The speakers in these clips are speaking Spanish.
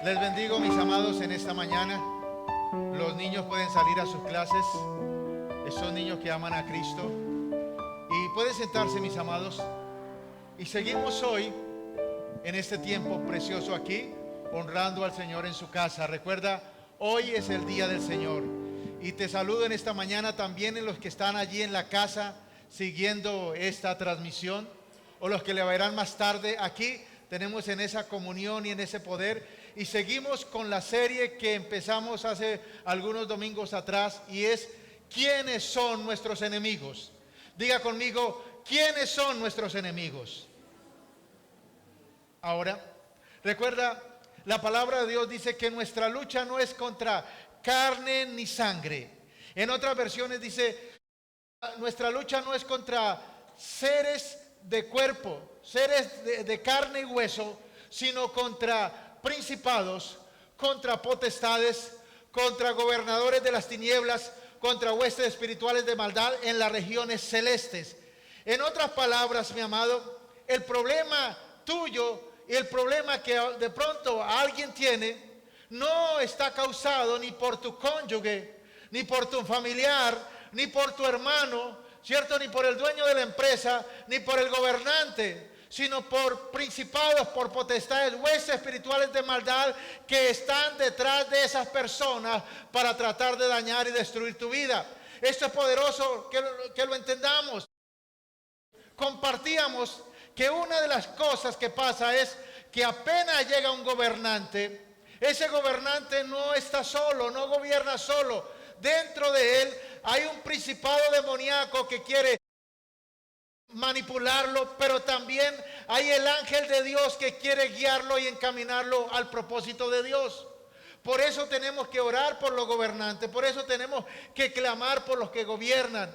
Les bendigo, mis amados, en esta mañana. Los niños pueden salir a sus clases. Son niños que aman a Cristo. Y pueden sentarse, mis amados. Y seguimos hoy en este tiempo precioso aquí, honrando al Señor en su casa. Recuerda, hoy es el día del Señor. Y te saludo en esta mañana también en los que están allí en la casa siguiendo esta transmisión, o los que le verán más tarde. Aquí tenemos en esa comunión y en ese poder. Y seguimos con la serie que empezamos hace algunos domingos atrás, y es ¿quiénes son nuestros enemigos? Diga conmigo, ¿quiénes son nuestros enemigos? Ahora, recuerda, la palabra de Dios dice que nuestra lucha no es contra carne ni sangre. En otras versiones dice, nuestra lucha no es contra seres de cuerpo, seres de carne y hueso, sino contra principados, contra potestades, contra gobernadores de las tinieblas, contra huestes espirituales de maldad en las regiones celestes. En otras palabras, mi amado, el problema tuyo y el problema que de pronto alguien tiene no está causado ni por tu cónyuge, ni por tu familiar, ni por tu hermano, ¿cierto? Ni por el dueño de la empresa, ni por el gobernante, sino por principados, por potestades, huestes espirituales de maldad que están detrás de esas personas para tratar de dañar y destruir tu vida. Esto es poderoso que lo entendamos. Compartíamos que una de las cosas que pasa es que apenas llega un gobernante, ese gobernante no está solo, no gobierna solo. Dentro de él hay un principado demoníaco que quiere manipularlo, pero también hay el ángel de Dios que quiere guiarlo y encaminarlo al propósito de Dios. Por eso tenemos que orar por los gobernantes, por eso tenemos que clamar por los que gobiernan,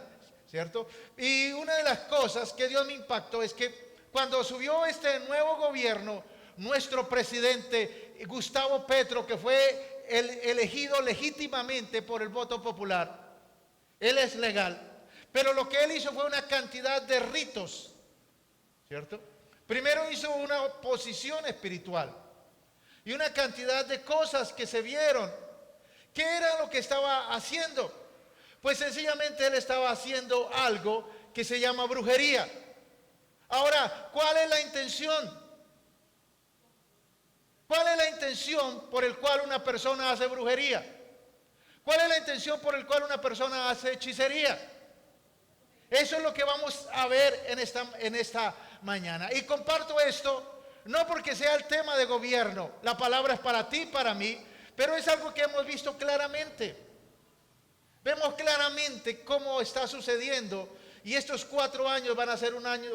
¿cierto? Y una de las cosas que Dios me impactó es que cuando subió este nuevo gobierno, nuestro presidente Gustavo Petro, que fue elegido legítimamente por el voto popular, él es legal. Pero lo que él hizo fue una cantidad de ritos, ¿cierto? Primero hizo una oposición espiritual y una cantidad de cosas que se vieron. ¿Qué era lo que estaba haciendo? Pues sencillamente él estaba haciendo algo que se llama brujería. Ahora, ¿cuál es la intención? ¿Cuál es la intención por el cual una persona hace brujería? ¿Cuál es la intención por el cual una persona hace hechicería? Eso es lo que vamos a ver en esta mañana. Y comparto esto, no porque sea el tema de gobierno, la palabra es para ti, para mí, pero es algo que hemos visto claramente. Vemos claramente cómo está sucediendo, y estos 4 años van a ser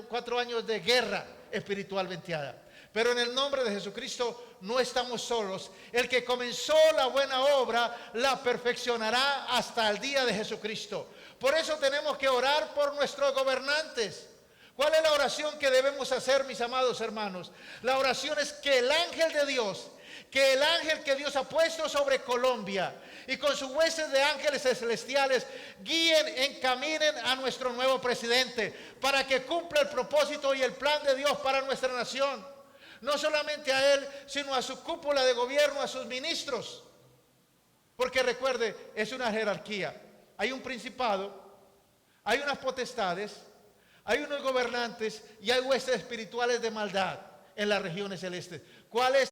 4 años de guerra espiritual venteada. Pero en el nombre de Jesucristo no estamos solos. El que comenzó la buena obra la perfeccionará hasta el día de Jesucristo. Por eso tenemos que orar por nuestros gobernantes. ¿Cuál es la oración que debemos hacer, mis amados hermanos? La oración es que el ángel de Dios, que el ángel que Dios ha puesto sobre Colombia y con sus huestes de ángeles celestiales guíen, encaminen a nuestro nuevo presidente para que cumpla el propósito y el plan de Dios para nuestra nación. No solamente a él, sino a su cúpula de gobierno, a sus ministros. Porque recuerde, es una jerarquía. Hay un principado, hay unas potestades, hay unos gobernantes y hay huestes espirituales de maldad en las regiones celestes. ¿Cuál es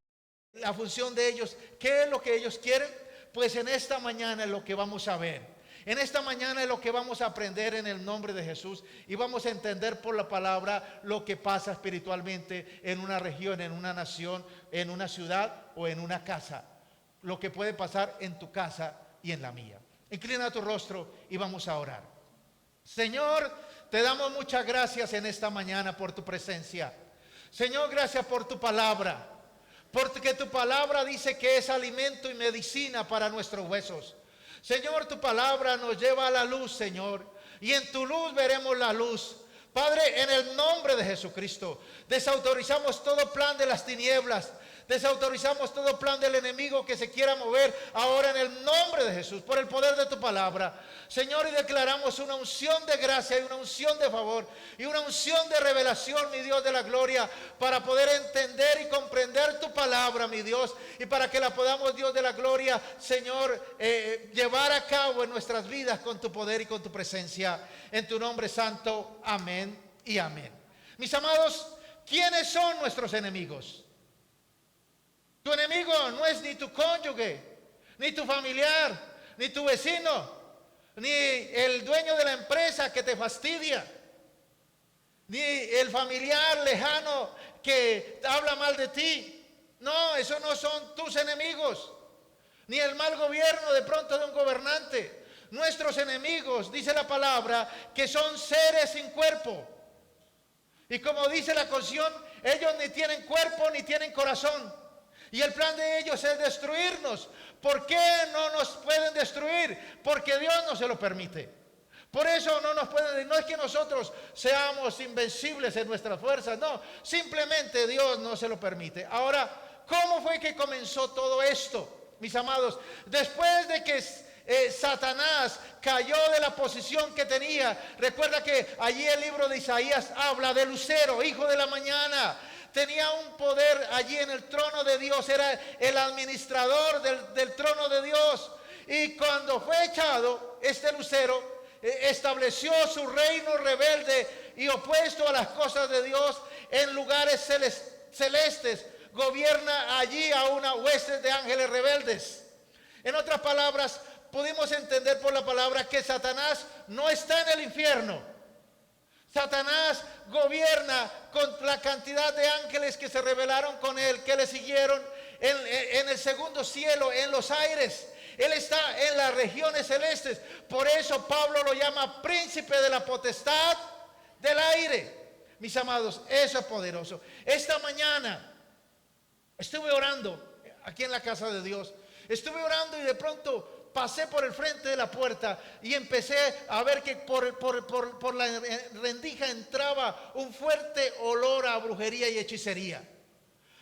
la función de ellos? ¿Qué es lo que ellos quieren? Pues en esta mañana es lo que vamos a ver. En esta mañana es lo que vamos a aprender en el nombre de Jesús, y vamos a entender por la palabra lo que pasa espiritualmente en una región, en una nación, en una ciudad o en una casa. Lo que puede pasar en tu casa y en la mía. Inclina tu rostro y vamos a orar. Señor, te damos muchas gracias en esta mañana por tu presencia. Señor, gracias por tu palabra, porque tu palabra dice que es alimento y medicina para nuestros huesos. Señor, tu palabra nos lleva a la luz, Señor, y en tu luz veremos la luz. Padre, en el nombre de Jesucristo, desautorizamos todo plan de las tinieblas. Desautorizamos todo plan del enemigo que se quiera mover ahora en el nombre de Jesús, por el poder de tu palabra. Señor, y declaramos una unción de gracia y una unción de favor y una unción de revelación, mi Dios de la gloria, para poder entender y comprender tu palabra, mi Dios, y para que la podamos, Dios de la gloria, Señor, llevar a cabo en nuestras vidas con tu poder y con tu presencia. En tu nombre santo, amén y amén. Mis amados, ¿quiénes son nuestros enemigos? Tu enemigo no es ni tu cónyuge, ni tu familiar, ni tu vecino, ni el dueño de la empresa que te fastidia, ni el familiar lejano que habla mal de ti. No, esos no son tus enemigos, ni el mal gobierno de pronto de un gobernante. Nuestros enemigos, dice la palabra, que son seres sin cuerpo. Y como dice la canción, ellos ni tienen cuerpo ni tienen corazón. Y el plan de ellos es destruirnos. ¿Por qué no nos pueden destruir? Porque Dios no se lo permite. Por eso no nos pueden, no es que nosotros seamos invencibles en nuestras fuerzas, no, simplemente Dios no se lo permite. Ahora, ¿cómo fue que comenzó todo esto, mis amados? Después de que Satanás cayó de la posición que tenía. Recuerda que allí el libro de Isaías habla de Lucero, hijo de la mañana. Tenía un poder allí en el trono de Dios, era el administrador del trono de Dios. Y cuando fue echado, este Lucero estableció su reino rebelde y opuesto a las cosas de Dios en lugares celestes. Gobierna allí a una hueste de ángeles rebeldes. En otras palabras, pudimos entender por la palabra que Satanás no está en el infierno. Satanás gobierna con la cantidad de ángeles que se rebelaron con él, que le siguieron en el segundo cielo, en los aires. Él está en las regiones celestes. Por eso Pablo lo llama príncipe de la potestad del aire. Mis amados, eso es poderoso. Esta mañana estuve orando aquí en la casa de Dios. Estuve orando y de pronto pasé por el frente de la puerta y empecé a ver que por la rendija entraba un fuerte olor a brujería y hechicería.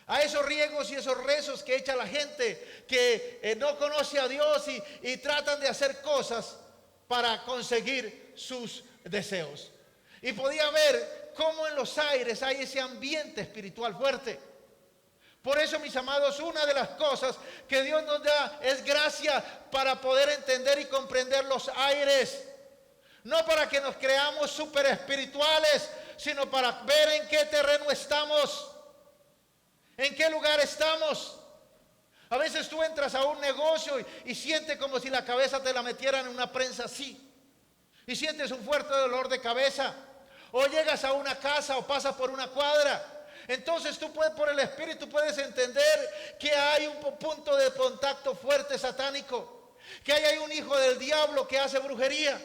A esos riegos y esos rezos que echa la gente que no conoce a Dios y tratan de hacer cosas para conseguir sus deseos. Y podía ver cómo en los aires hay ese ambiente espiritual fuerte. Por eso, mis amados, una de las cosas que Dios nos da es gracia para poder entender y comprender los aires. No para que nos creamos súper espirituales, sino para ver en qué terreno estamos, en qué lugar estamos. A veces tú entras a un negocio y sientes como si la cabeza te la metieran en una prensa así. Y sientes un fuerte dolor de cabeza. O llegas a una casa o pasas por una cuadra. Entonces tú puedes, por el Espíritu puedes entender que hay un punto de contacto fuerte satánico, que hay un hijo del diablo que hace brujería,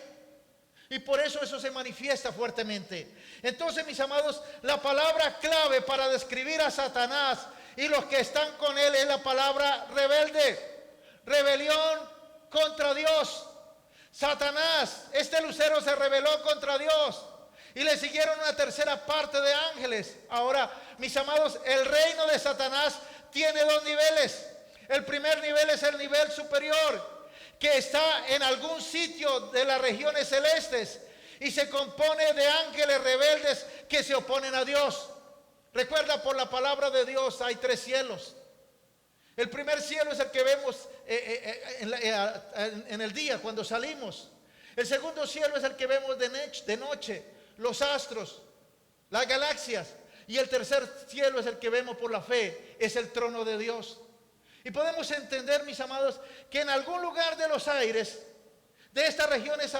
y por eso se manifiesta fuertemente. Entonces, mis amados, la palabra clave para describir a Satanás y los que están con él es la palabra rebelde, rebelión contra Dios. Satanás, este lucero, se rebeló contra Dios. Y le siguieron una tercera parte de ángeles. Ahora, mis amados, el reino de Satanás tiene dos niveles. El primer nivel es el nivel superior, que está en algún sitio de las regiones celestes y se compone de ángeles rebeldes que se oponen a Dios. Recuerda, por la palabra de Dios hay tres cielos. El primer cielo es el que vemos en el día cuando salimos. El segundo cielo es el que vemos de noche, los astros, las galaxias. Y el tercer cielo es el que vemos por la fe, es el trono de Dios. Y podemos entender, mis amados, que en algún lugar de los aires de estas regiones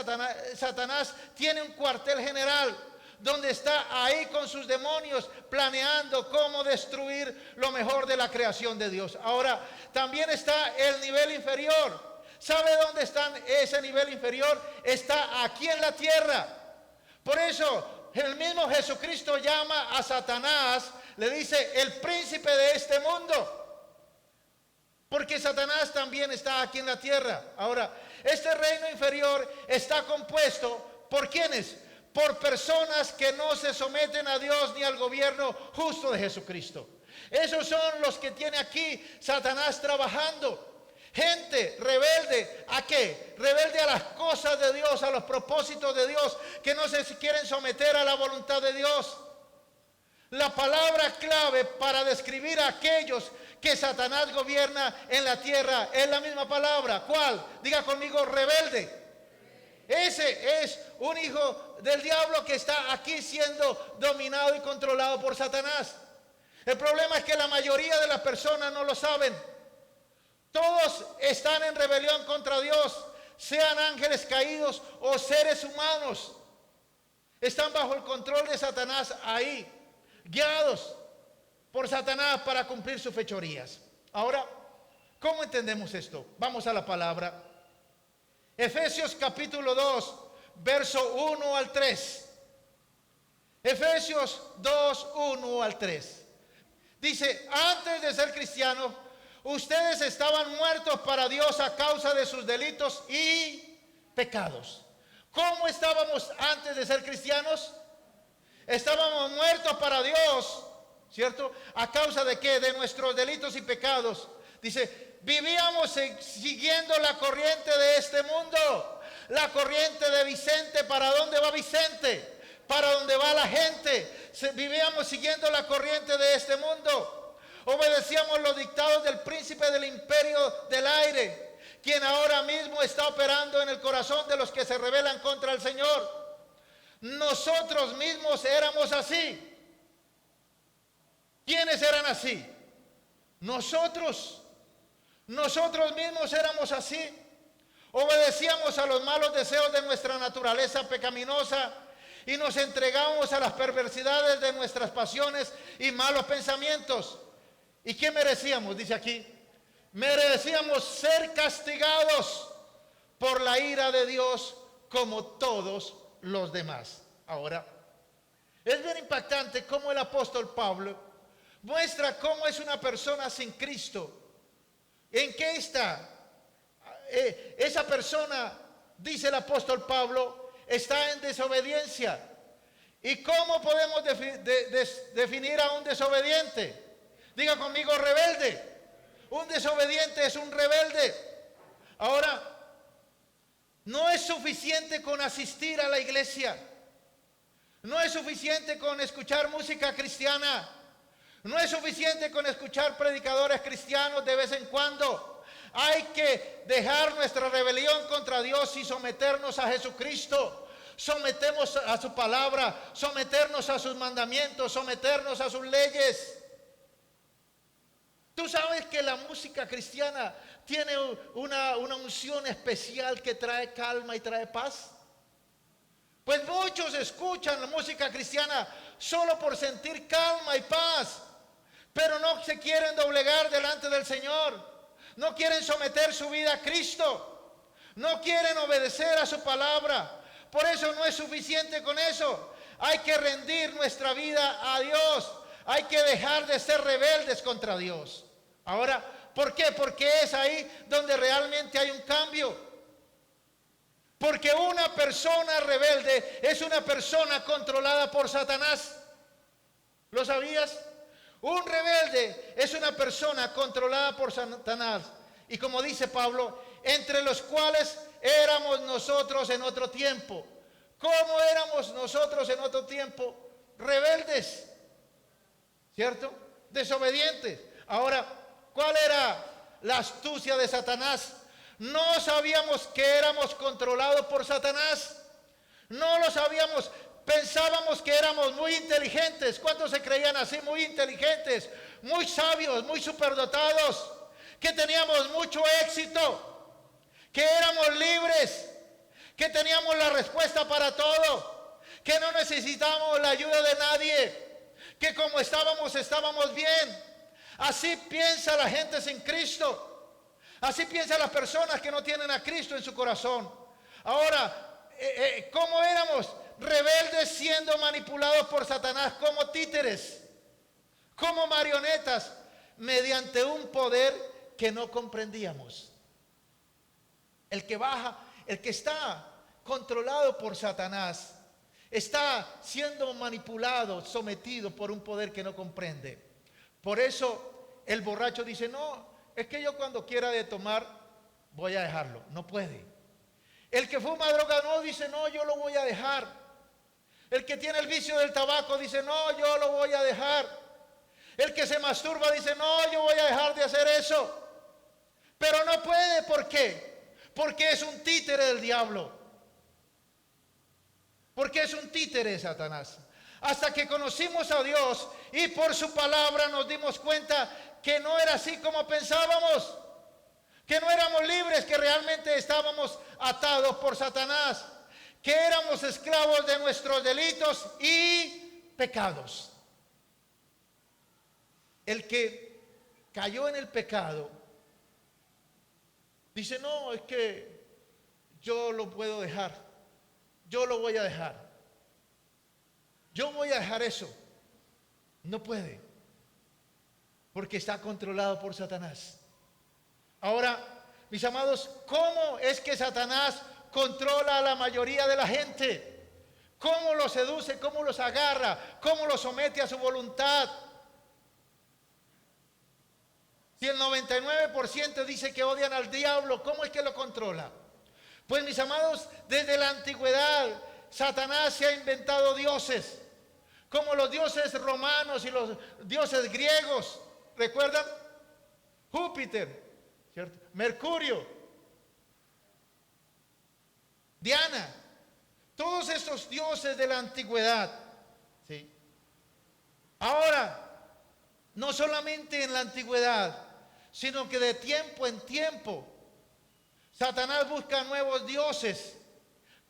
Satanás tiene un cuartel general, donde está ahí con sus demonios planeando cómo destruir lo mejor de la creación de Dios. Ahora, también está el nivel inferior. ¿Sabe dónde está ese nivel inferior? Está aquí en la tierra. Por eso el mismo Jesucristo llama a Satanás, le dice el príncipe de este mundo, porque Satanás también está aquí en la tierra. Ahora, este reino inferior está compuesto ¿por quiénes? por personas que no se someten a Dios ni al gobierno justo de Jesucristo. Esos son los que tiene aquí Satanás trabajando. Gente rebelde, ¿a qué? Rebelde a las cosas de Dios, a los propósitos de Dios, que no se quieren someter a la voluntad de Dios. La palabra clave para describir a aquellos que Satanás gobierna en la tierra es la misma palabra. ¿Cuál? Diga conmigo, rebelde. Ese es un hijo del diablo que está aquí siendo dominado y controlado por Satanás. El problema es que la mayoría de las personas no lo saben. Todos están en rebelión contra Dios, sean ángeles caídos o seres humanos. Están bajo el control de Satanás ahí, guiados por Satanás para cumplir sus fechorías. Ahora, ¿cómo entendemos esto? Vamos a la palabra. Efesios capítulo 2, verso 1 al 3. Efesios 2, 1 al 3. Dice, antes de ser cristianos, ustedes estaban muertos para Dios a causa de sus delitos y pecados. ¿Cómo estábamos antes de ser cristianos? Estábamos muertos para Dios, ¿cierto? ¿A causa de qué? De nuestros delitos y pecados. Dice, vivíamos siguiendo la corriente de este mundo. La corriente de Vicente. ¿Para dónde va Vicente? Para dónde va la gente. Vivíamos siguiendo la corriente de este mundo. Obedecíamos los dictados del príncipe del imperio del aire, quien ahora mismo está operando en el corazón de los que se rebelan contra el Señor. Nosotros mismos éramos así. ¿Quiénes eran así? Nosotros mismos éramos así. Obedecíamos a los malos deseos de nuestra naturaleza pecaminosa y nos entregamos a las perversidades de nuestras pasiones y malos pensamientos. ¿Y qué merecíamos? Dice aquí, merecíamos ser castigados por la ira de Dios como todos los demás. Ahora, es bien impactante cómo el apóstol Pablo muestra cómo es una persona sin Cristo. ¿En qué está? Esa persona, dice el apóstol Pablo, está en desobediencia. ¿Y cómo podemos definir a un desobediente? Diga conmigo, rebelde. Un desobediente es un rebelde. Ahora, no es suficiente con asistir a la iglesia. No es suficiente con escuchar música cristiana. No es suficiente con escuchar predicadores cristianos de vez en cuando. Hay que dejar nuestra rebelión contra Dios y someternos a Jesucristo. Someternos a su palabra, someternos a sus mandamientos, someternos a sus leyes. Tú sabes que la música cristiana tiene una unción especial que trae calma y trae paz. Pues muchos escuchan la música cristiana solo por sentir calma y paz, pero no se quieren doblegar delante del Señor. No quieren someter su vida a Cristo. No quieren obedecer a su palabra. Por eso no es suficiente con eso. Hay que rendir nuestra vida a Dios. Hay que dejar de ser rebeldes contra Dios. Ahora, ¿por qué? Porque es ahí donde realmente hay un cambio. Porque una persona rebelde es una persona controlada por Satanás. ¿Lo sabías? Un rebelde es una persona controlada por Satanás. Y como dice Pablo, entre los cuales éramos nosotros en otro tiempo. ¿Cómo éramos nosotros en otro tiempo? Rebeldes, ¿cierto? Desobedientes. Ahora, ¿cuál era la astucia de Satanás? No sabíamos que éramos controlados por Satanás. No lo sabíamos. Pensábamos que éramos muy inteligentes. ¿Cuántos se creían así? Muy inteligentes, muy sabios, muy superdotados, que teníamos mucho éxito, que éramos libres, que teníamos la respuesta para todo, que no necesitábamos la ayuda de nadie, que como estábamos bien. Así piensa la gente sin Cristo. Así piensan las personas que no tienen a Cristo en su corazón. Ahora, ¿cómo éramos? Rebeldes, siendo manipulados por Satanás como títeres, como marionetas, mediante un poder que no comprendíamos. El que está controlado por Satanás Está siendo manipulado, sometido por un poder que no comprende. Por eso el borracho dice, no, es que yo cuando quiera de tomar voy a dejarlo. No puede. El que fuma droga no dice, no, yo lo voy a dejar. El que tiene el vicio del tabaco dice, no, yo lo voy a dejar. El que se masturba dice, no, yo voy a dejar de hacer eso. Pero no puede, ¿por qué? Porque es un títere del diablo. Porque es un títere de Satanás. Hasta que conocimos a Dios y por su palabra nos dimos cuenta que no era así como pensábamos. Que no éramos libres, que realmente estábamos atados por Satanás. Que éramos esclavos de nuestros delitos y pecados. El que cayó en el pecado dice, no, es que yo lo puedo dejar. Yo lo voy a dejar. Yo voy a dejar eso. No puede. Porque está controlado por Satanás. Ahora, mis amados, ¿cómo es que Satanás controla a la mayoría de la gente? ¿Cómo los seduce? ¿Cómo los agarra? ¿Cómo los somete a su voluntad? Si el 99% dice que odian al diablo, ¿cómo es que lo controla? Pues mis amados, desde la antigüedad, Satanás se ha inventado dioses, como los dioses romanos y los dioses griegos. ¿Recuerdan? Júpiter, ¿cierto? Mercurio, Diana, todos estos dioses de la antigüedad. ¿Sí? Ahora, no solamente en la antigüedad, sino que de tiempo en tiempo, Satanás busca nuevos dioses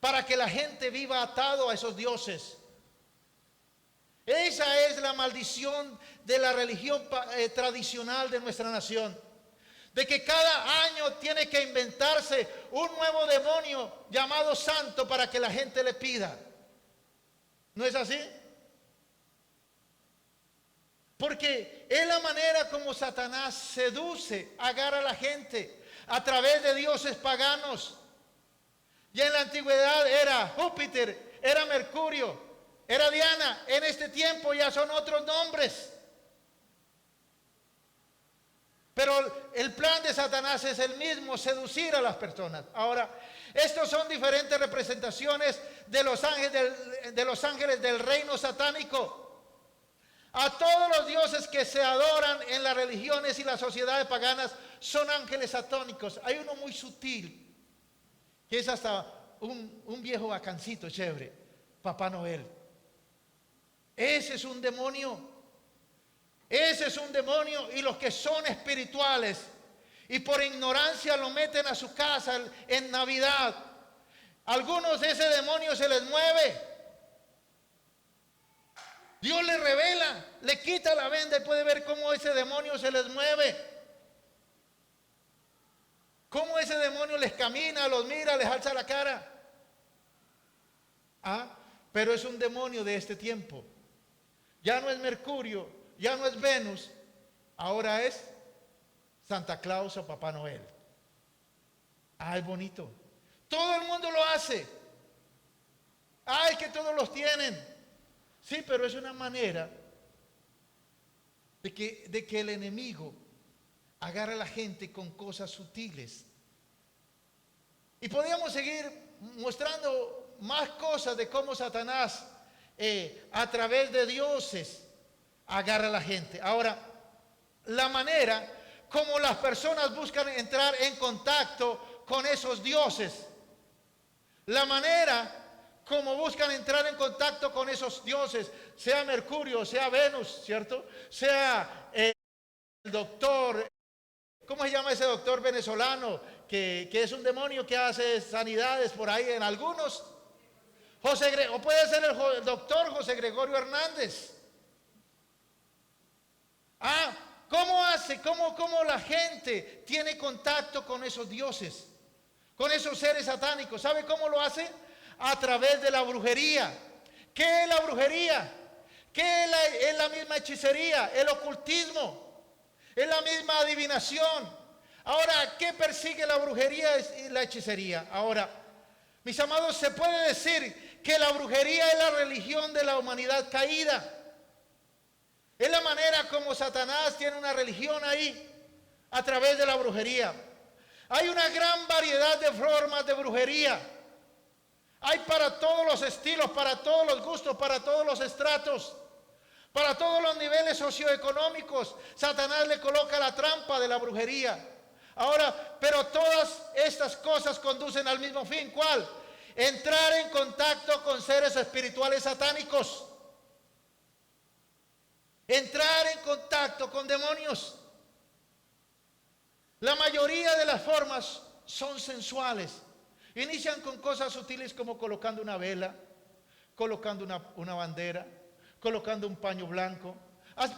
para que la gente viva atado a esos dioses. Esa es la maldición de la religión tradicional de nuestra nación. De que cada año tiene que inventarse un nuevo demonio llamado santo para que la gente le pida. ¿No es así? Porque es la manera como Satanás seduce, agarra a la gente a través de dioses paganos. Ya en la antigüedad era Júpiter, era Mercurio, era Diana. En este tiempo ya son otros nombres. Pero el plan de Satanás es el mismo, seducir a las personas. Ahora, estos son diferentes representaciones de los ángeles del reino satánico. A todos los dioses que se adoran en las religiones y las sociedades paganas son ángeles satánicos. Hay uno muy sutil, que es hasta un viejo bacancito chévere, Papá Noel. Ese es un demonio. Ese es un demonio, y los que son espirituales y por ignorancia lo meten a su casa en Navidad. Algunos de ese demonio se les mueve. Dios le revela, le quita la venda y puede ver cómo ese demonio se les mueve. Cómo ese demonio les camina, los mira, les alza la cara. Pero es un demonio de este tiempo. Ya no es Mercurio, ya no es Venus, ahora es Santa Claus o Papá Noel. Es bonito. Todo el mundo lo hace. Es que todos los tienen. Sí, pero es una manera de que el enemigo agarre a la gente con cosas sutiles. Y podríamos seguir mostrando más cosas de cómo Satanás a través de dioses agarra a la gente. Ahora, la manera como las personas buscan entrar en contacto con esos dioses, la manera como buscan entrar en contacto con esos dioses, sea Mercurio, sea Venus, ¿cierto? Sea el doctor, ¿cómo se llama ese doctor venezolano? Que es un demonio que hace sanidades por ahí en algunos. O puede ser el doctor José Gregorio Hernández. ¿Cómo hace? ¿Cómo la gente tiene contacto con esos dioses? Con esos seres satánicos. ¿Sabe cómo lo hace? A través de la brujería. ¿Qué es la brujería? ¿Qué es la misma hechicería? El ocultismo. Es la misma adivinación. Ahora, ¿qué persigue la brujería y la hechicería? Ahora, mis amados, se puede decir que la brujería es la religión de la humanidad caída. Es la manera como Satanás tiene una religión ahí, a través de la brujería. Hay una gran variedad de formas de brujería. Hay para todos los estilos, para todos los gustos, para todos los estratos, para todos los niveles socioeconómicos. Satanás le coloca la trampa de la brujería. Ahora, pero todas estas cosas conducen al mismo fin. ¿Cuál? Entrar en contacto con seres espirituales satánicos. Entrar en contacto con demonios. La mayoría de las formas son sensuales. Inician con cosas sutiles como colocando una vela, colocando una bandera, colocando un paño blanco.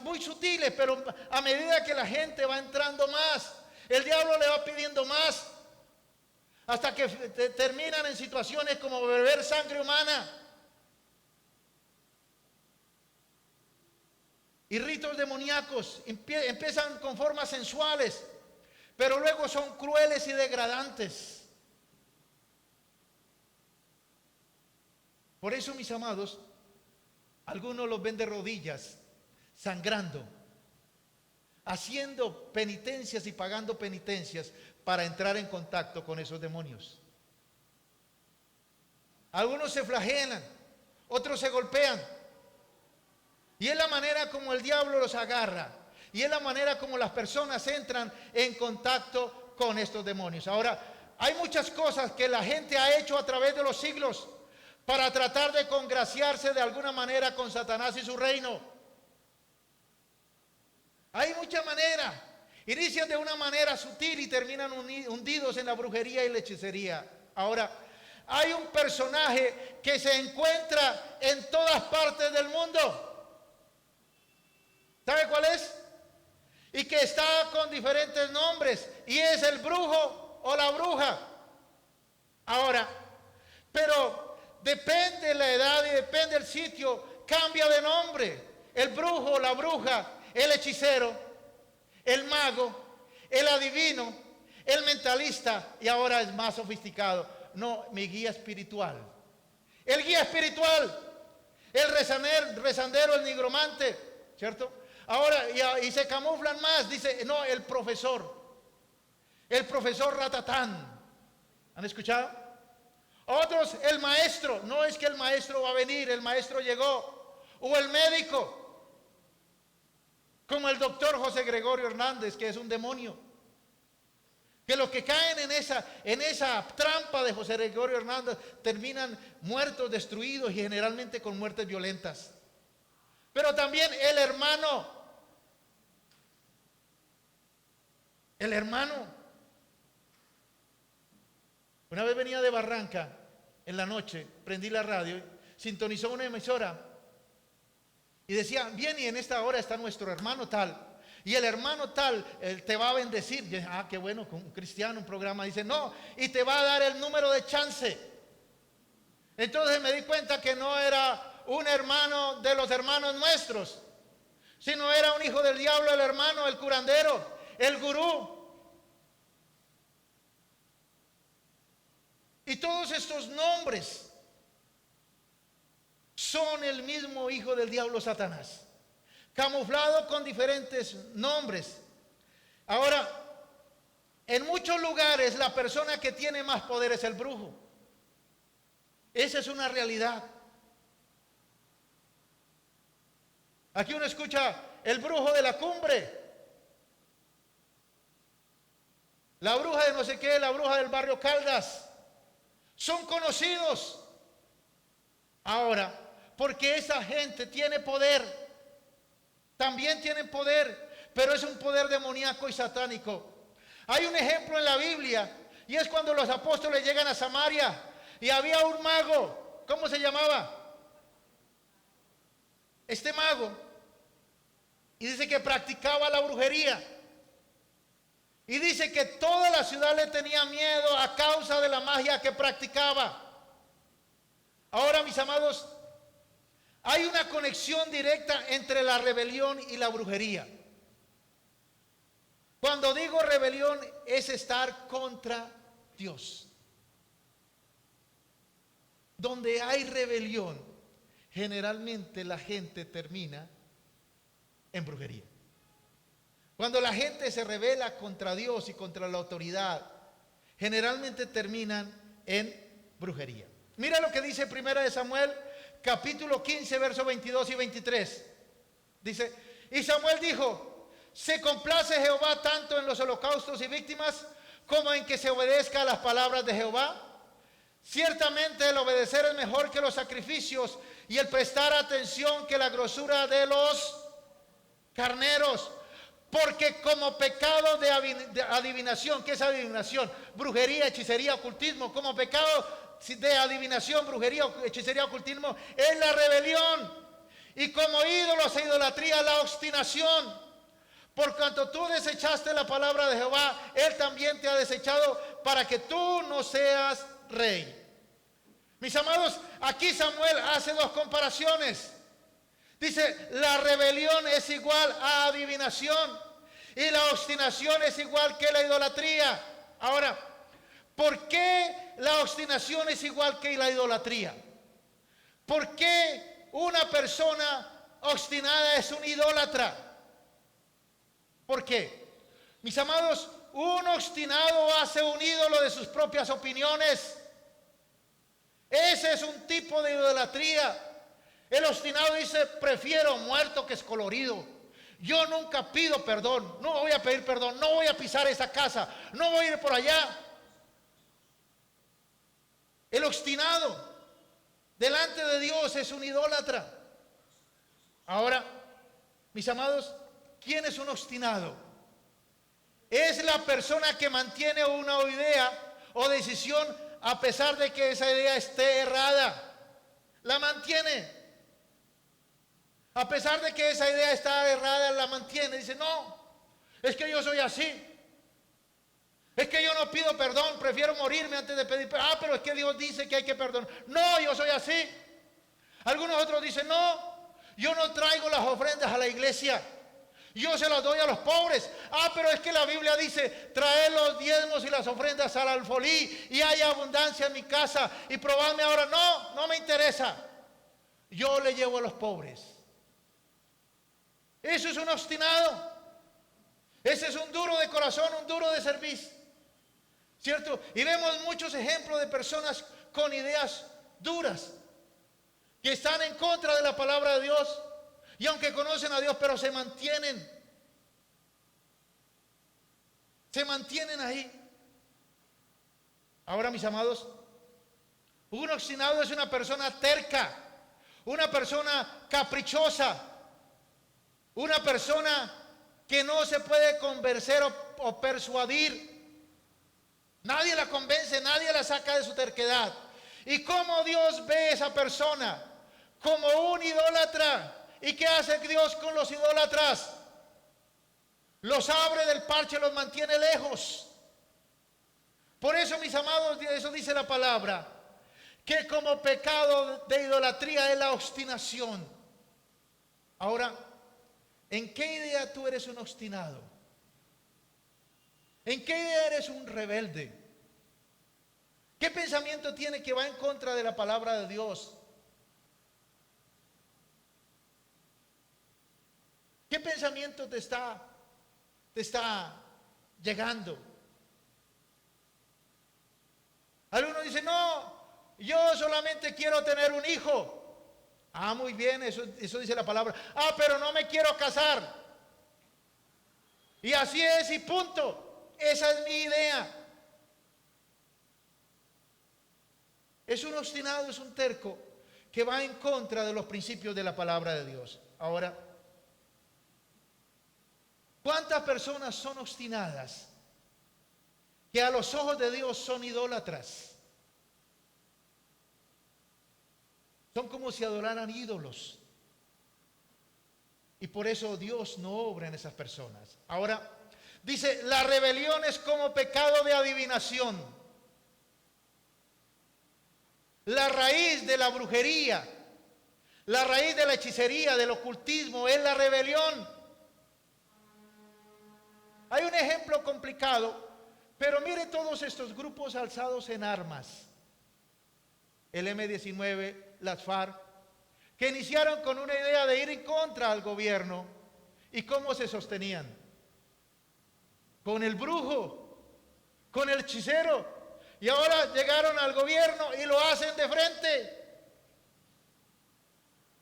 Muy sutiles, pero a medida que la gente va entrando más, el diablo le va pidiendo más, hasta que terminan en situaciones como beber sangre humana. Y ritos demoníacos empiezan con formas sensuales, pero luego son crueles y degradantes. Por eso, mis amados, algunos los ven de rodillas, sangrando, haciendo penitencias y pagando penitencias para entrar en contacto con esos demonios. Algunos se flagelan, otros se golpean. Y es la manera como el diablo los agarra. Y es la manera como las personas entran en contacto con estos demonios. Ahora, hay muchas cosas que la gente ha hecho a través de los siglos para tratar de congraciarse de alguna manera con Satanás y su reino. Hay muchas maneras. Inician de una manera sutil y terminan hundidos en la brujería y la hechicería. Ahora, hay un personaje que se encuentra en todas partes del mundo. ¿Sabe cuál es? Y que está con diferentes nombres. Y es el brujo o la bruja. Ahora, pero depende la edad y depende el sitio, cambia de nombre. El brujo, la bruja, el hechicero, el mago, el adivino, el mentalista, y ahora es más sofisticado. No, mi guía espiritual. El guía espiritual, el rezandero, el nigromante, ¿cierto? Ahora, y se camuflan más, dice, no, el profesor Ratatán. ¿Han escuchado? Otros, el maestro. No es que el maestro va a venir, el maestro llegó. O el médico, como el doctor José Gregorio Hernández, que es un demonio. Que los que caen en esa trampa de José Gregorio Hernández terminan muertos, destruidos y generalmente con muertes violentas. Pero también el hermano. Una vez venía de Barranca en la noche, prendí la radio, sintonizó una emisora y decía, bien, y en esta hora está nuestro hermano tal, y el hermano tal te va a bendecir. Y dije, qué bueno, con un cristiano, un programa, dice, no, y te va a dar el número de chance. Entonces me di cuenta que no era un hermano de los hermanos nuestros, sino era un hijo del diablo, el hermano, el curandero, el gurú. Y todos estos nombres son el mismo hijo del diablo, Satanás, camuflado con diferentes nombres. Ahora, en muchos lugares la persona que tiene más poder es el brujo. Esa es una realidad. Aquí uno escucha el brujo de la cumbre, la bruja de no sé qué, la bruja del barrio Caldas. Son conocidos. Ahora, porque esa gente tiene poder, también tienen poder, pero es un poder demoníaco y satánico. Hay un ejemplo en la Biblia, y es cuando los apóstoles llegan a Samaria, y había un mago. ¿Cómo se llamaba? Este mago. Y dice que practicaba la brujería. Y dice que toda la ciudad le tenía miedo a causa de la magia que practicaba. Ahora, mis amados, hay una conexión directa entre la rebelión y la brujería. Cuando digo rebelión es estar contra Dios. donde hay rebelión, generalmente la gente termina en brujería. Cuando la gente se rebela contra Dios y contra la autoridad, generalmente terminan en brujería. Mira lo que dice 1 Samuel, capítulo 15, versos 22 y 23. Dice, y Samuel dijo, ¿se complace Jehová tanto en los holocaustos y víctimas como en que se obedezca a las palabras de Jehová? Ciertamente el obedecer es mejor que los sacrificios y el prestar atención que la grosura de los carneros. Porque como pecado de adivinación, ¿qué es adivinación? Brujería, hechicería, ocultismo. Como pecado de adivinación, brujería, hechicería, ocultismo es la rebelión. Y como ídolos e idolatría, la obstinación. Por cuanto tú desechaste la palabra de Jehová, Él también te ha desechado para que tú no seas rey. Mis amados, aquí Samuel hace dos comparaciones. Dice, la rebelión es igual a adivinación y la obstinación es igual que la idolatría. Ahora, ¿por qué la obstinación es igual que la idolatría? ¿Por qué una persona obstinada es un idólatra? ¿Por qué? Mis amados, un obstinado hace un ídolo de sus propias opiniones. Ese es un tipo de idolatría. El obstinado dice, prefiero muerto que escolorido. Yo nunca pido perdón, no voy a pedir perdón, no voy a pisar esa casa, no voy a ir por allá. El obstinado delante de Dios es un idólatra. Ahora, mis amados, ¿quién es un obstinado? Es la persona que mantiene una idea o decisión a pesar de que esa idea esté errada. La mantiene. A pesar de que esa idea está errada, la mantiene. Dice, no, es que yo soy así. Es que yo no pido perdón, prefiero morirme antes de pedir perdón. Pero es que Dios dice que hay que perdonar. No, yo soy así. Algunos otros dicen, no, yo no traigo las ofrendas a la iglesia. Yo se las doy a los pobres. Pero es que la Biblia dice, traed los diezmos y las ofrendas al alfolí y hay abundancia en mi casa. Y probadme ahora. No, no me interesa. Yo le llevo a los pobres. Eso es un obstinado. Ese es un duro de corazón, un duro de cerviz, ¿cierto? Y vemos muchos ejemplos de personas con ideas duras que están en contra de la palabra de Dios y aunque conocen a Dios, pero se mantienen ahí. Ahora, mis amados, un obstinado es una persona terca, una persona caprichosa, una persona que no se puede convencer o persuadir. Nadie la convence, nadie la saca de su terquedad. ¿Y cómo Dios ve a esa persona? Como un idólatra. ¿Y qué hace Dios con los idólatras? Los abre del parche, los mantiene lejos. Por eso, mis amados, eso dice la palabra, que como pecado de idolatría es la obstinación. Ahora, ¿en qué idea tú eres un obstinado? ¿En qué idea eres un rebelde? ¿Qué pensamiento tiene que va en contra de la palabra de Dios? ¿Qué pensamiento te está llegando? Algunos dicen, no, yo solamente quiero tener un hijo. Muy bien, eso dice la palabra. Pero no me quiero casar. Y así es y punto. Esa es mi idea. Es un obstinado, es un terco que va en contra de los principios de la palabra de Dios. Ahora, ¿cuántas personas son obstinadas que a los ojos de Dios son idólatras? Son como si adoraran ídolos. Y por eso Dios no obra en esas personas. Ahora, dice, la rebelión es como pecado de adivinación. La raíz de la brujería, la raíz de la hechicería, del ocultismo, es la rebelión. Hay un ejemplo complicado, pero mire todos estos grupos alzados en armas. el M-19, las FARC, que iniciaron con una idea de ir en contra del gobierno. ¿Y cómo se sostenían? Con el brujo, con el hechicero. Y ahora llegaron al gobierno y lo hacen de frente.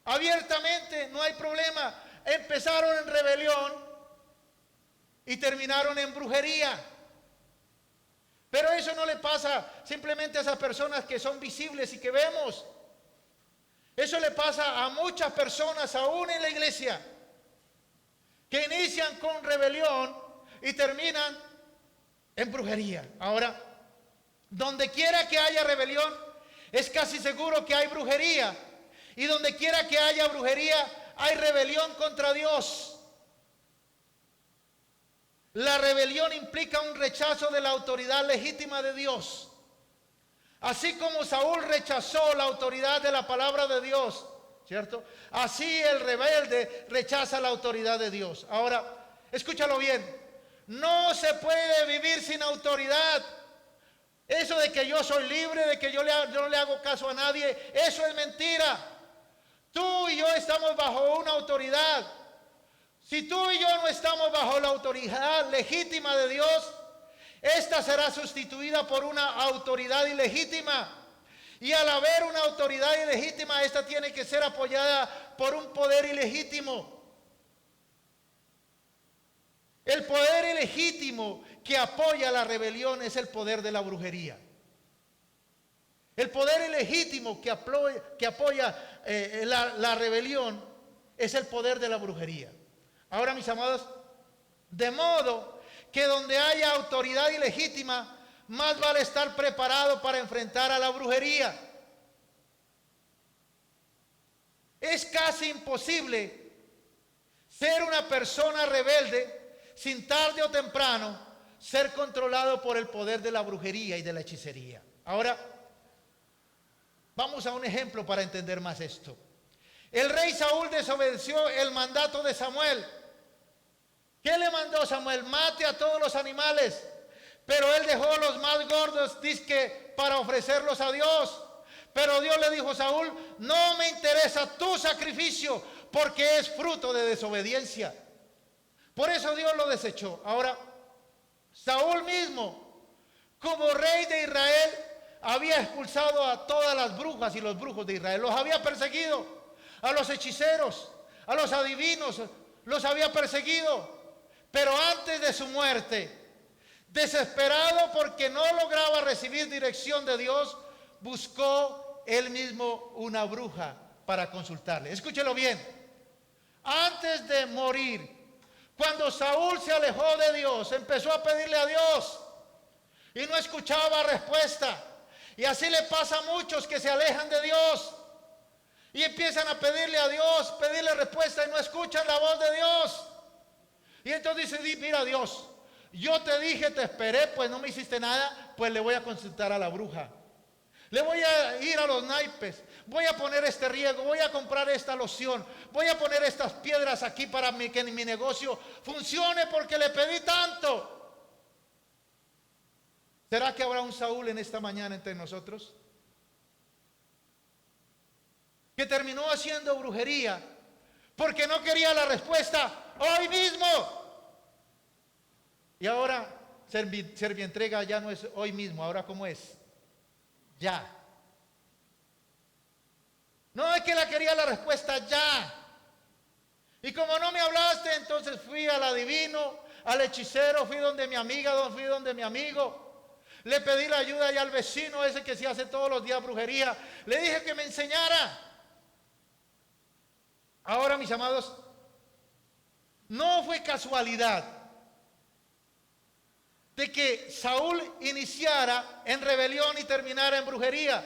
Abiertamente, no hay problema. Empezaron en rebelión y terminaron en brujería. Pero eso no le pasa simplemente a esas personas que son visibles y que vemos. Eso le pasa a muchas personas, aún en la iglesia, que inician con rebelión y terminan en brujería. Ahora, donde quiera que haya rebelión, es casi seguro que hay brujería. Y donde quiera que haya brujería, hay rebelión contra Dios. La rebelión implica un rechazo de la autoridad legítima de Dios. Así como Saúl rechazó la autoridad de la palabra de Dios, ¿cierto? Así el rebelde rechaza la autoridad de Dios. Ahora, escúchalo bien. No se puede vivir sin autoridad. Eso de que yo soy libre, de que yo no le hago caso a nadie, eso es mentira. Tú y yo estamos bajo una autoridad. Si tú y yo no estamos bajo la autoridad legítima de Dios, esta será sustituida por una autoridad ilegítima. Y al haber una autoridad ilegítima, esta tiene que ser apoyada por un poder ilegítimo. El poder ilegítimo que apoya la rebelión es el poder de la brujería. El poder ilegítimo que apoya la rebelión es el poder de la brujería. Ahora, mis amados, de modo que donde haya autoridad ilegítima, más vale estar preparado para enfrentar a la brujería. Es casi imposible ser una persona rebelde sin tarde o temprano ser controlado por el poder de la brujería y de la hechicería. Ahora, vamos a un ejemplo para entender más esto. El rey Saúl desobedeció el mandato de Samuel. ¿Qué le mandó Samuel? Mate a todos los animales, pero él dejó los más gordos, dizque, para ofrecerlos a Dios. Pero Dios le dijo a Saúl: no me interesa tu sacrificio, porque es fruto de desobediencia. Por eso Dios lo desechó. Ahora, Saúl mismo, como rey de Israel, había expulsado a todas las brujas y los brujos de Israel. Los había perseguido. A los hechiceros, a los adivinos, los había perseguido. Pero antes de su muerte, desesperado porque no lograba recibir dirección de Dios, buscó él mismo una bruja para consultarle. Escúchelo bien. Antes de morir, cuando Saúl se alejó de Dios, empezó a pedirle a Dios y no escuchaba respuesta. Y así le pasa a muchos que se alejan de Dios y empiezan a pedirle a Dios, pedirle respuesta y no escuchan la voz de Dios. Y entonces dice: mira, Dios, yo te dije, te esperé, pues no me hiciste nada, pues le voy a consultar a la bruja. Le voy a ir a los naipes, voy a poner este riego, voy a comprar esta loción, voy a poner estas piedras aquí para que mi negocio funcione porque le pedí tanto. ¿Será que habrá un Saúl en esta mañana entre nosotros que terminó haciendo brujería porque no quería la respuesta hoy mismo? Y ahora servientrega ya no es hoy mismo, ahora ¿cómo es? Ya. No, es que la quería la respuesta ya. Y como no me hablaste, entonces fui al adivino, al hechicero, fui donde mi amiga, fui donde mi amigo. Le pedí la ayuda ya al vecino ese que se hace todos los días brujería. Le dije que me enseñara. Ahora, mis amados, no fue casualidad de que Saúl iniciara en rebelión y terminara en brujería.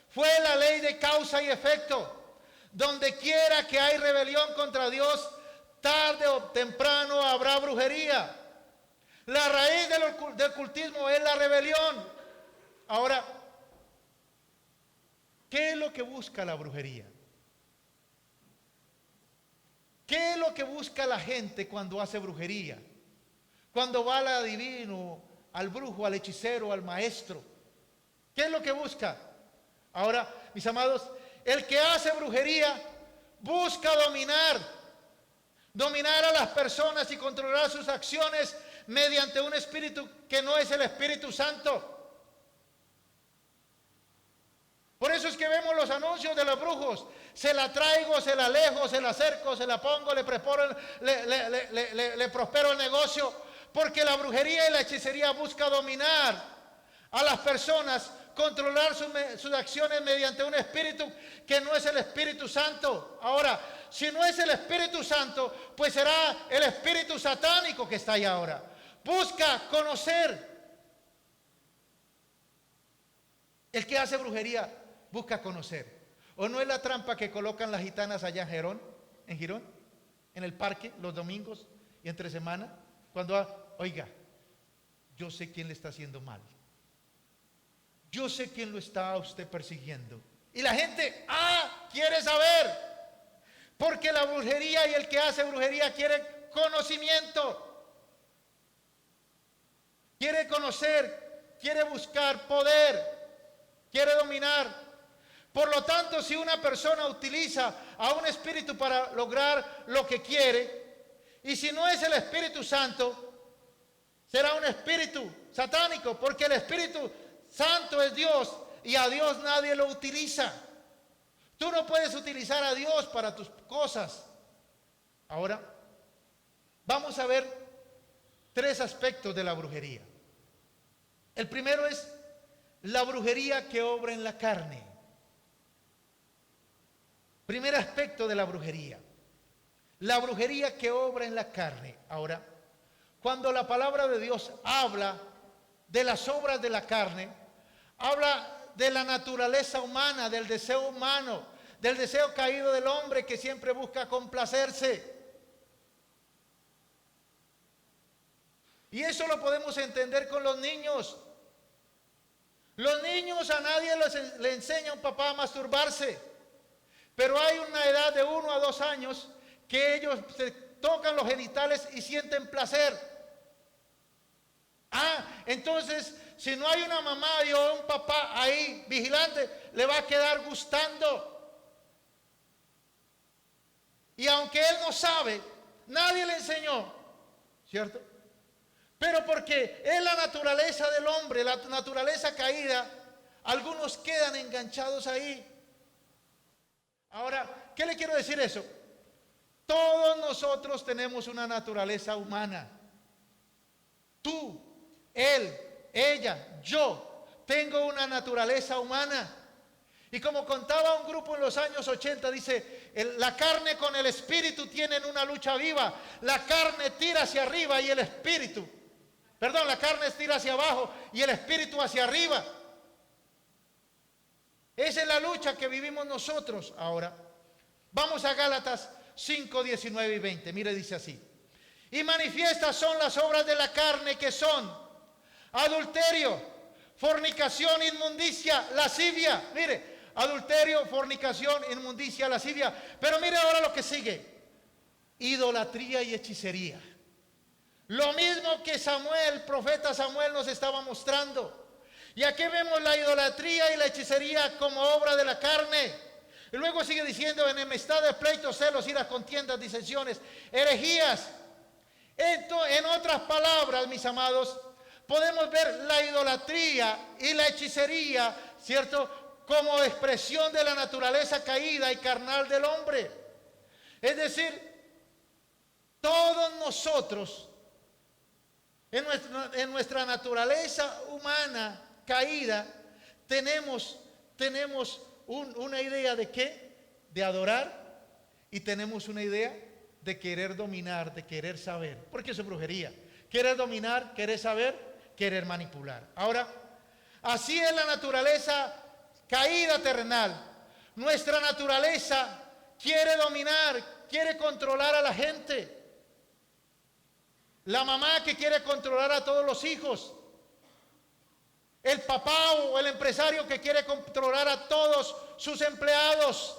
Fue la ley de causa y efecto. Donde quiera que hay rebelión contra Dios, tarde o temprano habrá brujería. La raíz del cultismo es la rebelión. Ahora, ¿qué es lo que busca la brujería? ¿Qué es lo que busca la gente cuando hace brujería? Cuando va al adivino, al brujo, al hechicero, al maestro. ¿Qué es lo que busca? Ahora, mis amados, el que hace brujería busca dominar a las personas y controlar sus acciones mediante un espíritu que no es el Espíritu Santo. Por eso es que vemos los anuncios de los brujos. Se la traigo, se la alejo, se la acerco, se la pongo, le prospero el negocio. Porque la brujería y la hechicería busca dominar a las personas, controlar sus acciones mediante un espíritu que no es el Espíritu Santo. Ahora, si no es el Espíritu Santo, pues será el espíritu satánico que está ahí ahora. Busca conocer. El que hace brujería busca conocer. ¿O no es la trampa que colocan las gitanas allá en Girón, en el parque, los domingos y entre semana? Cuando, oiga, yo sé quién le está haciendo mal. Yo sé quién lo está a usted persiguiendo. Y la gente, quiere saber. Porque la brujería y el que hace brujería quiere conocimiento. Quiere conocer, quiere buscar poder, quiere dominar. Por lo tanto, si una persona utiliza a un espíritu para lograr lo que quiere, y si no es el Espíritu Santo, será un espíritu satánico, porque el Espíritu Santo es Dios y a Dios nadie lo utiliza. Tú no puedes utilizar a Dios para tus cosas. Ahora, vamos a ver 3 aspectos de la brujería. El primero es la brujería que obra en la carne. Primer aspecto de la brujería. La brujería que obra en la carne. Ahora, cuando la palabra de Dios habla de las obras de la carne, habla de la naturaleza humana, del deseo humano, del deseo caído del hombre que siempre busca complacerse. Y eso lo podemos entender con los niños. Los niños, a nadie le enseña a un papá a masturbarse. Pero hay una edad de 1 a 2 años que ellos se tocan los genitales y sienten placer. Entonces, si no hay una mamá o un papá ahí vigilante, le va a quedar gustando. Y aunque él no sabe, nadie le enseñó, ¿cierto? Pero porque es la naturaleza del hombre, la naturaleza caída, algunos quedan enganchados ahí. Ahora, ¿qué le quiero decir eso? Todos nosotros tenemos una naturaleza humana. Tú, él, ella, yo, tengo una naturaleza humana. Y como contaba un grupo en los años 80, dice, la carne con el espíritu tienen una lucha viva. La carne tira hacia arriba y el espíritu, la carne tira hacia abajo y el espíritu hacia arriba. Esa es la lucha que vivimos nosotros ahora. Vamos a Gálatas 5, 19 y 20. Mire, dice así. Y manifiestas son las obras de la carne, que son adulterio, fornicación, inmundicia, lascivia. Mire, adulterio, fornicación, inmundicia, lascivia. Pero mire ahora lo que sigue. Idolatría y hechicería. Lo mismo que Samuel, profeta Samuel, nos estaba mostrando. Y aquí vemos la idolatría y la hechicería como obra de la carne. Y luego sigue diciendo: enemistades, pleitos, celos, iras, contiendas, disensiones, herejías. En otras palabras, mis amados, podemos ver la idolatría y la hechicería, ¿cierto?, como expresión de la naturaleza caída y carnal del hombre. Es decir, todos nosotros, en nuestra naturaleza humana caída, tenemos una idea de qué, de adorar, y tenemos una idea de querer dominar, de querer saber, porque eso es brujería. Querer dominar, querer saber, querer manipular. Ahora, así es la naturaleza caída terrenal. Nuestra naturaleza quiere dominar, quiere controlar a la gente. La mamá que quiere controlar a todos los hijos. El papá o el empresario que quiere controlar a todos sus empleados.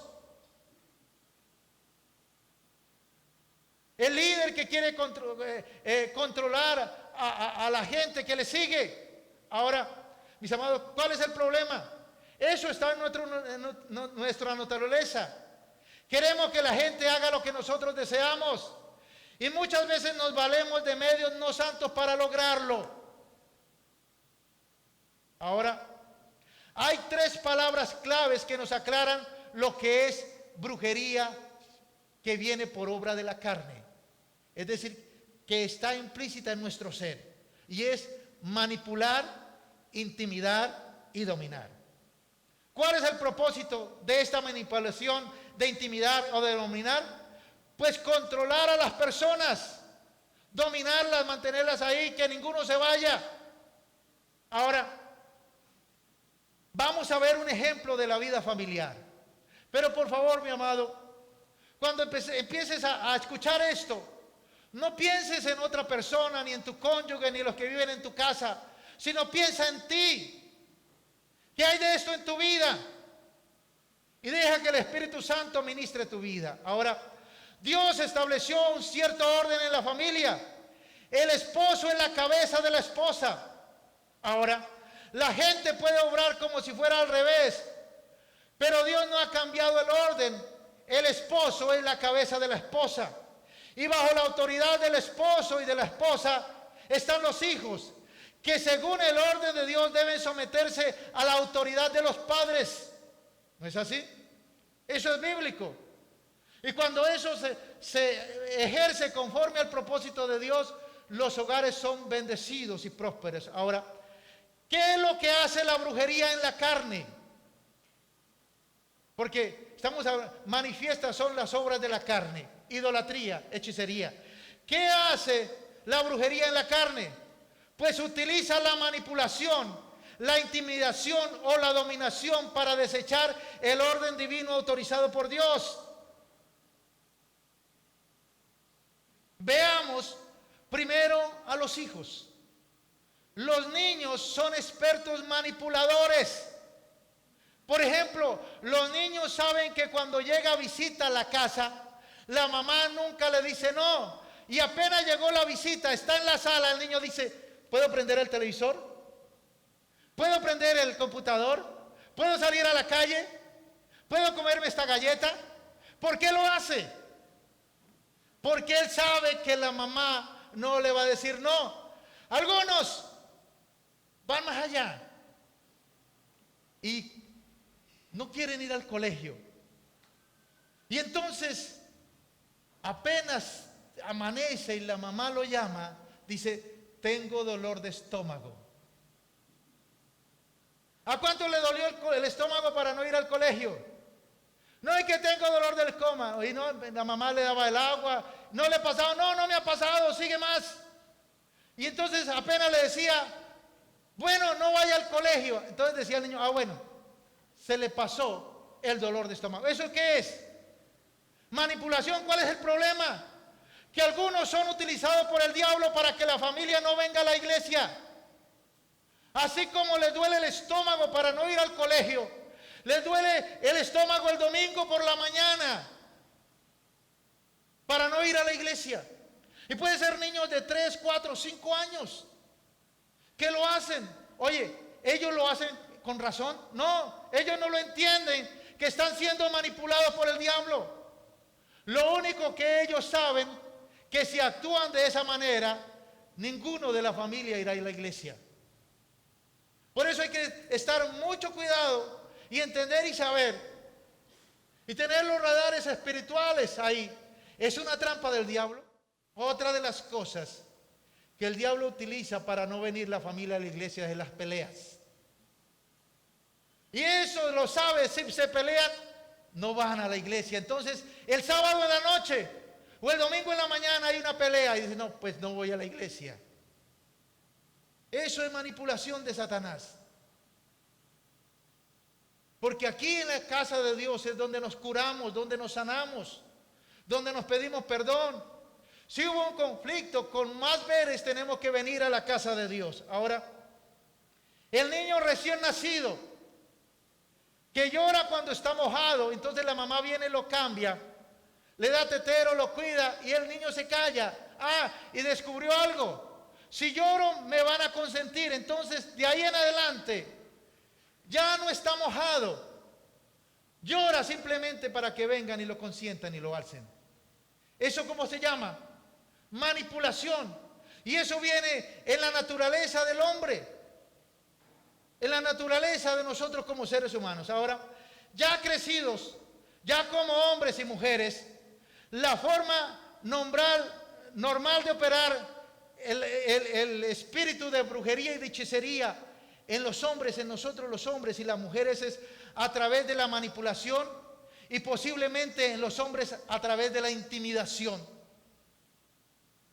El líder que quiere controlar a la gente que le sigue. Ahora, mis amados, ¿cuál es el problema? Eso está en nuestra naturaleza. Queremos que la gente haga lo que nosotros deseamos. Y muchas veces nos valemos de medios no santos para lograrlo. Ahora, hay 3 palabras claves que nos aclaran lo que es brujería que viene por obra de la carne. Es decir, que está implícita en nuestro ser. Y es manipular, intimidar y dominar. ¿Cuál es el propósito de esta manipulación, de intimidar o de dominar? Pues controlar a las personas, dominarlas, mantenerlas ahí, que ninguno se vaya. Ahora, vamos a ver un ejemplo de la vida familiar. Pero por favor, mi amado, cuando empieces a escuchar esto, no pienses en otra persona, ni en tu cónyuge, ni en los que viven en tu casa, sino piensa en ti. ¿Qué hay de esto en tu vida? Y deja que el Espíritu Santo ministre tu vida. Ahora, Dios estableció un cierto orden en la familia. El esposo es la cabeza de la esposa. Ahora, la gente puede obrar como si fuera al revés, pero Dios no ha cambiado el orden. El esposo es la cabeza de la esposa. Y bajo la autoridad del esposo y de la esposa están los hijos, que según el orden de Dios deben someterse a la autoridad de los padres. ¿No es así? Eso es bíblico. Y cuando eso se ejerce conforme al propósito de Dios, los hogares son bendecidos y prósperos. Ahora, ¿qué es lo que hace la brujería en la carne? Porque manifiestas son las obras de la carne: idolatría, hechicería. ¿Qué hace la brujería en la carne? Pues utiliza la manipulación, la intimidación o la dominación para desechar el orden divino autorizado por Dios. Veamos primero a los hijos. Los niños son expertos manipuladores. Por ejemplo, los niños saben que cuando llega visita a la casa, la mamá nunca le dice no. Y apenas llegó la visita, está en la sala, el niño dice: ¿puedo prender el televisor? ¿Puedo prender el computador? ¿Puedo salir a la calle? ¿Puedo comerme esta galleta? ¿Por qué lo hace? Porque él sabe que la mamá no le va a decir no. Algunos van más allá y no quieren ir al colegio. Y entonces, apenas amanece y la mamá lo llama, dice: tengo dolor de estómago. ¿A cuánto le dolió el estómago para no ir al colegio? No es que tengo dolor del estómago. Y no, la mamá le daba el agua. No le pasaba. No me ha pasado, sigue más. Y entonces apenas le decía: bueno, no vaya al colegio. Entonces decía el niño: bueno, se le pasó el dolor de estómago. ¿Eso qué es? Manipulación. ¿Cuál es el problema? Que algunos son utilizados por el diablo para que la familia no venga a la iglesia. Así como les duele el estómago para no ir al colegio, les duele el estómago el domingo por la mañana para no ir a la iglesia. Y puede ser niños de 3, 4, 5 años que lo hacen. Oye, ¿ellos lo hacen con razón? No, ellos no lo entienden, que están siendo manipulados por el diablo. Lo único que ellos saben, que si actúan de esa manera, ninguno de la familia irá a la iglesia. Por eso hay que estar mucho cuidado y entender y saber y tener los radares espirituales ahí. Es una trampa del diablo. Otra de las cosas que el diablo utiliza para no venir la familia a la iglesia es las peleas. Y eso lo sabe: si se pelean, no van a la iglesia. Entonces, el sábado en la noche o el domingo en la mañana hay una pelea y dice: no, pues no voy a la iglesia. Eso es manipulación de Satanás. Porque aquí en la casa de Dios es donde nos curamos, donde nos sanamos, donde nos pedimos perdón. Si hubo un conflicto, con más veres tenemos que venir a la casa de Dios. Ahora, el niño recién nacido que llora cuando está mojado, entonces la mamá viene y lo cambia, le da tetero, lo cuida y el niño se calla. Y descubrió algo: si lloro me van a consentir. Entonces de ahí en adelante ya no está mojado. Llora simplemente para que vengan y lo consientan y lo alcen. ¿Eso cómo se llama? Manipulación. Y eso viene en la naturaleza del hombre, en la naturaleza de nosotros como seres humanos. Ahora, ya crecidos, ya como hombres y mujeres, la forma normal de operar el espíritu de brujería y de hechicería en los hombres, en nosotros los hombres y las mujeres, es a través de la manipulación, y posiblemente en los hombres a través de la intimidación.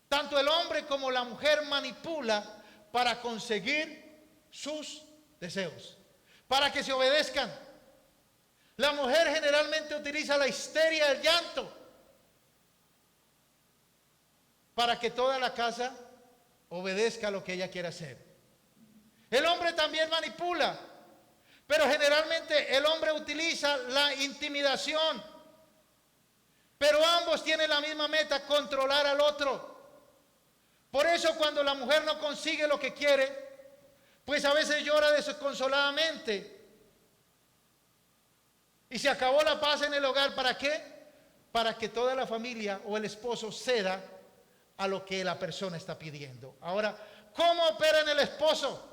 Tanto el hombre como la mujer manipula para conseguir sus deseos, para que se obedezcan. La mujer generalmente utiliza la histeria, el llanto, para que toda la casa obedezca lo que ella quiere hacer. El hombre también manipula, pero generalmente el hombre utiliza la intimidación. Pero ambos tienen la misma meta: controlar al otro. Por eso cuando la mujer no consigue lo que quiere, pues a veces llora desconsoladamente. Y se acabó la paz en el hogar. ¿Para qué? Para que toda la familia o el esposo ceda a lo que la persona está pidiendo. Ahora, ¿cómo opera en el esposo?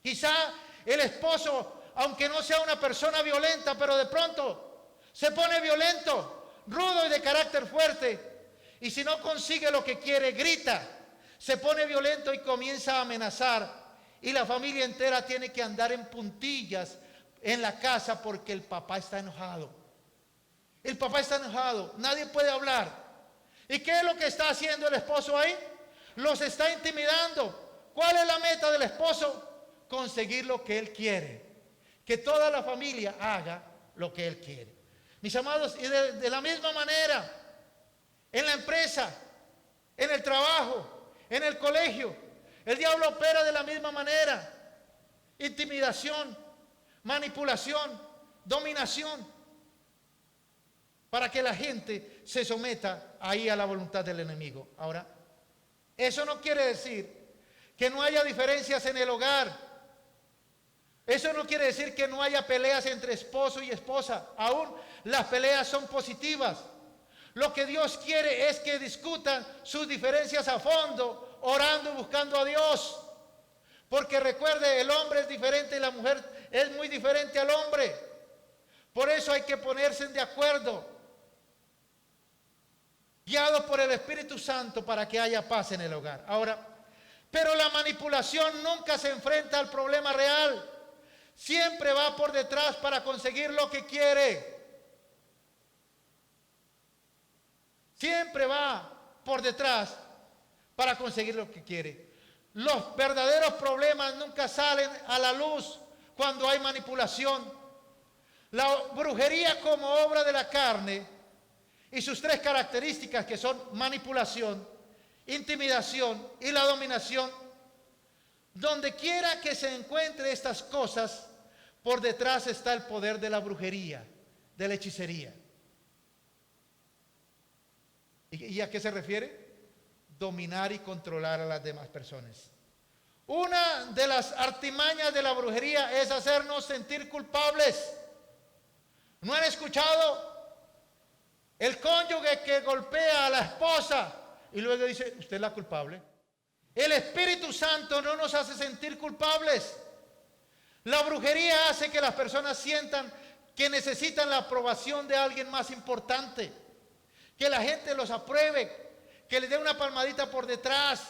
Quizá el esposo, aunque no sea una persona violenta, pero de pronto se pone violento, rudo y de carácter fuerte. Y si no consigue lo que quiere, grita, se pone violento y comienza a amenazar. Y la familia entera tiene que andar en puntillas en la casa porque el papá está enojado. El papá está enojado, nadie puede hablar. ¿Y qué es lo que está haciendo el esposo ahí? Los está intimidando. ¿Cuál es la meta del esposo? Conseguir lo que él quiere. Que toda la familia haga lo que él quiere. Mis amados, y de la misma manera, en la empresa, en el trabajo, en el colegio, el diablo opera de la misma manera. Intimidación, manipulación, dominación, para que la gente se someta ahí a la voluntad del enemigo. Ahora, eso no quiere decir que no haya diferencias en el hogar. Eso no quiere decir que no haya peleas entre esposo y esposa. Aún las peleas son positivas. Lo que Dios quiere es que discutan sus diferencias a fondo, orando y buscando a Dios. Porque recuerde, el hombre es diferente y la mujer es muy diferente al hombre. Por eso hay que ponerse de acuerdo, guiados por el Espíritu Santo, para que haya paz en el hogar. Ahora, pero la manipulación nunca se enfrenta al problema real. Siempre va por detrás para conseguir lo que quiere. Siempre va por detrás para conseguir lo que quiere. Los verdaderos problemas nunca salen a la luz cuando hay manipulación. La brujería como obra de la carne y sus tres características, que son manipulación, intimidación y la dominación, donde quiera que se encuentre estas cosas, por detrás está el poder de la brujería, de la hechicería. ¿Y a qué se refiere? Dominar y controlar a las demás personas. Una de las artimañas de la brujería es hacernos sentir culpables. ¿No han escuchado el cónyuge que golpea a la esposa y luego dice, usted es la culpable? El Espíritu Santo no nos hace sentir culpables. La brujería hace que las personas sientan que necesitan la aprobación de alguien más importante, que la gente los apruebe, que les dé una palmadita por detrás.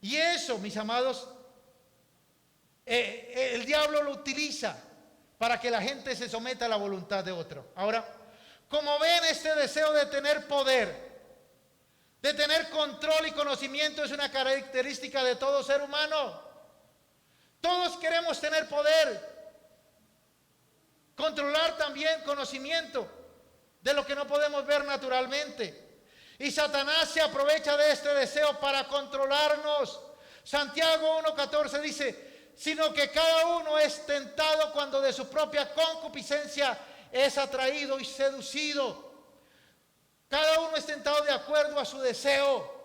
Y eso, mis amados, el diablo lo utiliza para que la gente se someta a la voluntad de otro. Ahora, como ven, este deseo de tener poder, de tener control y conocimiento, es una característica de todo ser humano. Todos queremos tener poder, controlar también conocimiento de lo que no podemos ver naturalmente. Y Satanás se aprovecha de este deseo para controlarnos. Santiago 1:14 dice, sino que cada uno es tentado cuando de su propia concupiscencia es atraído y seducido. Cada uno es tentado de acuerdo a su deseo.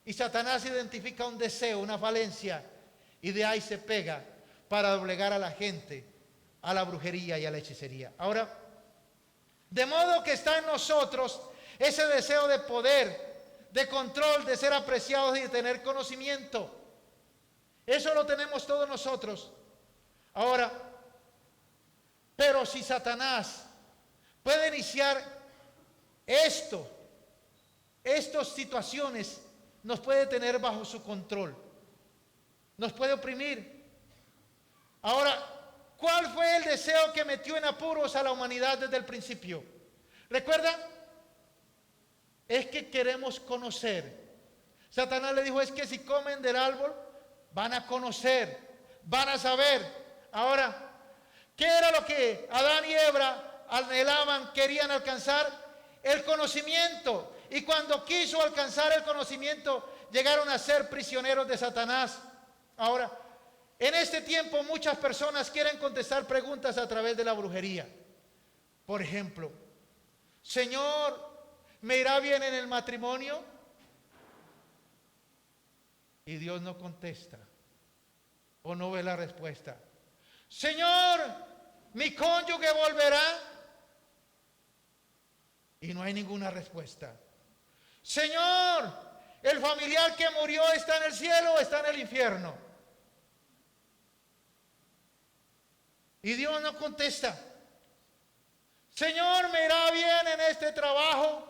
Y Satanás identifica un deseo, una falencia, y de ahí se pega para doblegar a la gente a la brujería y a la hechicería. Ahora, de modo que está en nosotros ese deseo de poder, de control, de ser apreciados y de tener conocimiento. Eso lo tenemos todos nosotros. Ahora, pero si Satanás puede iniciar estas situaciones, nos puede tener bajo su control, nos puede oprimir. Ahora, ¿cuál fue el deseo que metió en apuros a la humanidad desde el principio? ¿Recuerdan? Es que queremos conocer. Satanás le dijo, es que si comen del árbol, van a conocer, van a saber. Ahora, ¿qué era lo que Adán y Eva anhelaban, querían alcanzar? El conocimiento. Y cuando quiso alcanzar el conocimiento, llegaron a ser prisioneros de Satanás. Ahora, en este tiempo muchas personas quieren contestar preguntas a través de la brujería. Por ejemplo, Señor, ¿me irá bien en el matrimonio? Y Dios no contesta o no ve la respuesta. Señor, ¿mi cónyuge volverá? Y no hay ninguna respuesta. Señor, ¿el familiar que murió está en el cielo o está en el infierno? Y Dios no contesta. Señor, ¿me irá bien en este trabajo?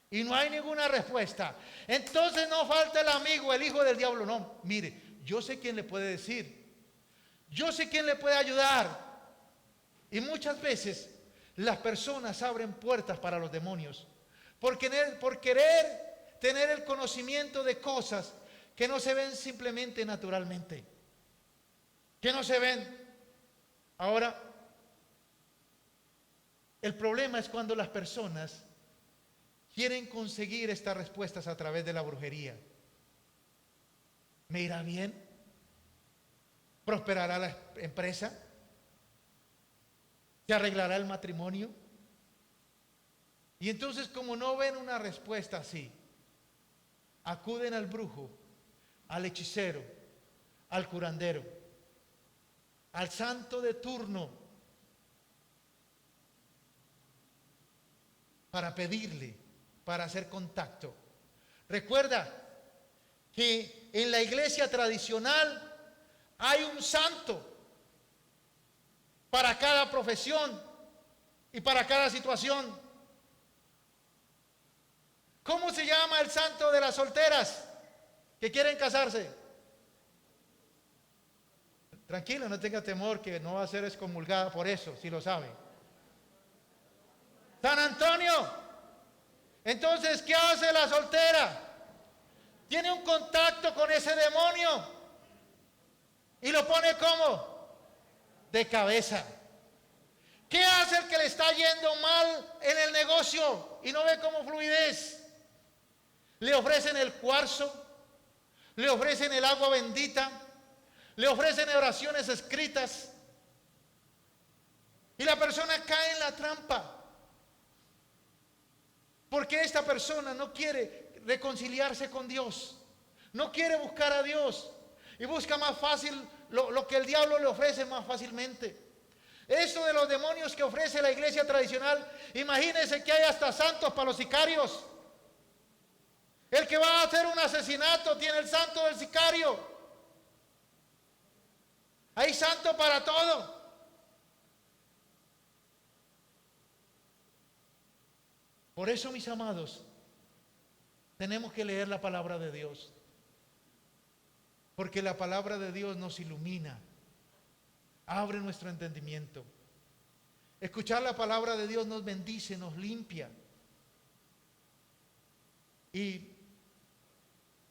Y no hay ninguna respuesta. Entonces no falta el amigo, el hijo del diablo. No, mire, yo sé quién le puede decir. Yo sé quién le puede ayudar. Y muchas veces las personas abren puertas para los demonios por querer tener el conocimiento de cosas que no se ven simplemente naturalmente, que no se ven. Ahora, el problema es cuando las personas quieren conseguir estas respuestas a través de la brujería. ¿Me irá bien? ¿Prosperará la empresa? ¿Se arreglará el matrimonio? Y entonces, como no ven una respuesta así, acuden al brujo, al hechicero, al curandero, al santo de turno, para pedirle, para hacer contacto. Recuerda que en la iglesia tradicional hay un santo para cada profesión y para cada situación. ¿Cómo se llama el santo de las solteras que quieren casarse? Tranquilo, no tenga temor que no va a ser excomulgada por eso, si lo sabe. San Antonio. Entonces, ¿qué hace la soltera? Tiene un contacto con ese demonio y lo pone como de cabeza. ¿Qué hace el que le está yendo mal en el negocio y no ve como fluidez? Le ofrecen el cuarzo, le ofrecen el agua bendita, le ofrecen oraciones escritas y la persona cae en la trampa. Porque esta persona no quiere reconciliarse con Dios, no quiere buscar a Dios y busca más fácil lo que el diablo le ofrece más fácilmente. Esto de los demonios que ofrece la iglesia tradicional, imagínense que hay hasta santos para los sicarios. El que va a hacer un asesinato tiene el santo del sicario. Hay santo para todo. Por eso, mis amados, tenemos que leer la palabra de Dios. Porque la palabra de Dios nos ilumina, abre nuestro entendimiento. Escuchar la palabra de Dios nos bendice, nos limpia. Y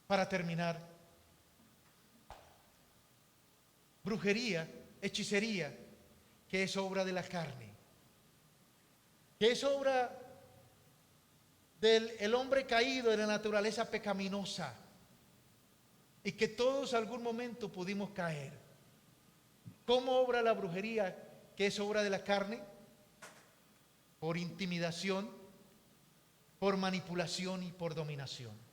para terminar, brujería, hechicería, que es obra de la carne, que es obra del hombre caído, de la naturaleza pecaminosa, y que todos algún momento pudimos caer. ¿Cómo obra la brujería, que es obra de la carne? Por intimidación, por manipulación y por dominación.